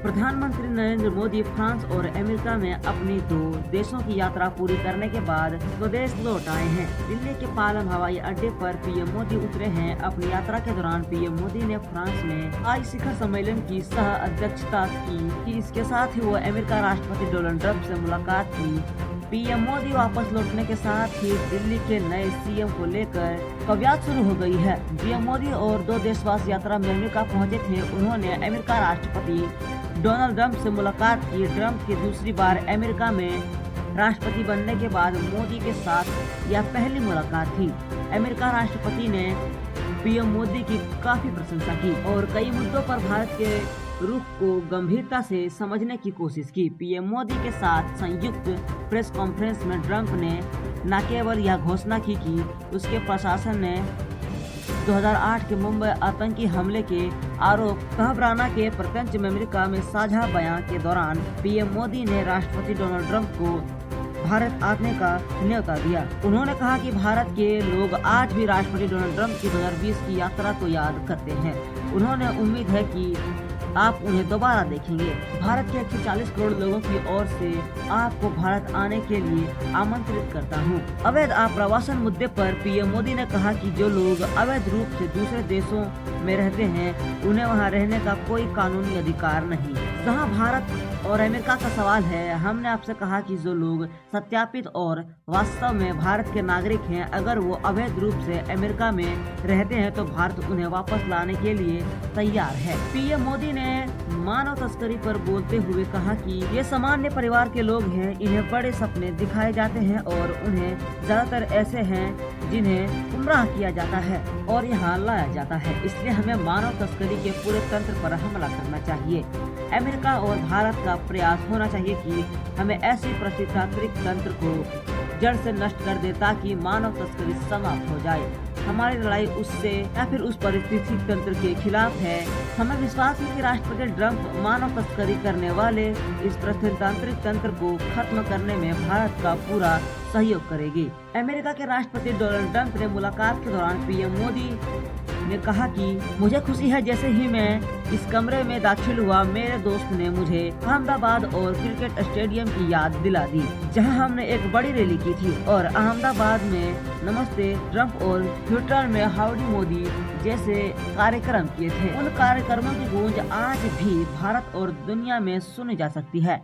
प्रधानमंत्री नरेंद्र मोदी फ्रांस और अमेरिका में अपनी 2 देशों की यात्रा पूरी करने के बाद स्वदेश लौट आए हैं। दिल्ली के पालम हवाई अड्डे पर पीएम मोदी उतरे हैं। अपनी यात्रा के दौरान पीएम मोदी ने फ्रांस में आई शिखर सम्मेलन की सह अध्यक्षता की। इसके साथ ही वो अमेरिका राष्ट्रपति डोनाल्ड ट्रंप से मुलाकात की। पीएम मोदी वापस लौटने के साथ ही दिल्ली के नए सीएम को लेकर कवायद शुरू हो गई है। पीएम मोदी और 2 देशवासी यात्रा में अमेरिका पहुंचे थे। उन्होंने अमेरिका राष्ट्रपति डोनाल्ड ट्रंप से मुलाकात की। ट्रंप की दूसरी बार अमेरिका में राष्ट्रपति बनने के बाद मोदी के साथ यह पहली मुलाकात थी। अमेरिका राष्ट्रपति ने पीएम मोदी की काफी प्रशंसा की और कई मुद्दों पर भारत के रुख को गंभीरता से समझने की कोशिश की। पीएम मोदी के साथ संयुक्त प्रेस कॉन्फ्रेंस में ट्रंप ने न केवल यह घोषणा की कि उसके प्रशासन ने 2008 के मुंबई आतंकी हमले के आरोप कहबराना के प्रपंच में अमेरिका में साझा बयान के दौरान पीएम मोदी ने राष्ट्रपति डोनाल्ड ट्रंप को भारत आने का न्योता दिया। उन्होंने कहा कि भारत के लोग आज भी राष्ट्रपति डोनाल्ड ट्रंप की 2020 की यात्रा को याद करते हैं। उन्होंने उम्मीद है कि आप उन्हें दोबारा देखेंगे। भारत के 140 करोड़ लोगों की ओर से आपको भारत आने के लिए आमंत्रित करता हूं। अवैध आप्रवासन मुद्दे पर पीएम मोदी ने कहा कि जो लोग अवैध रूप से दूसरे देशों में रहते हैं उन्हें वहां रहने का कोई कानूनी अधिकार नहीं। जहां भारत और अमेरिका का सवाल है, हमने आपसे कहा कि जो लोग सत्यापित और वास्तव में भारत के नागरिक हैं, अगर वो अवैध रूप से अमेरिका में रहते हैं तो भारत उन्हें वापस लाने के लिए तैयार है। पीएम मोदी ने मानव तस्करी पर बोलते हुए कहा कि ये सामान्य परिवार के लोग हैं, इन्हें बड़े सपने दिखाए जाते हैं और उन्हें ज्यादातर ऐसे हैं जिन्हें गुमराह किया जाता है और यहाँ लाया जाता है। इसलिए हमें मानव तस्करी के पूरे तंत्र पर हमला करना चाहिए। अमेरिका और भारत का प्रयास होना चाहिए कि हमें ऐसी प्रजातांत्रिक तंत्र को जड़ से नष्ट कर दे ताकि मानव तस्करी समाप्त हो जाए। हमारी लड़ाई उससे या फिर उस परिस्थिति तंत्र के खिलाफ है। हमें विश्वास है कि राष्ट्रपति ट्रंप मानव तस्करी करने वाले इस प्रजातांत्रिक तंत्र को खत्म करने में भारत का पूरा सहयोग करेगी। अमेरिका के राष्ट्रपति डोनाल्ड ट्रंप ने मुलाकात के दौरान पीएम मोदी ने कहा कि मुझे खुशी है, जैसे ही मैं इस कमरे में दाखिल हुआ मेरे दोस्त ने मुझे अहमदाबाद और क्रिकेट स्टेडियम की याद दिला दी, जहां हमने एक बड़ी रैली की थी और अहमदाबाद में नमस्ते ट्रंप और ट्विटर में हाउडी मोदी जैसे कार्यक्रम किए थे। उन कार्यक्रमों की गूंज आज भी भारत और दुनिया में सुनी जा सकती है।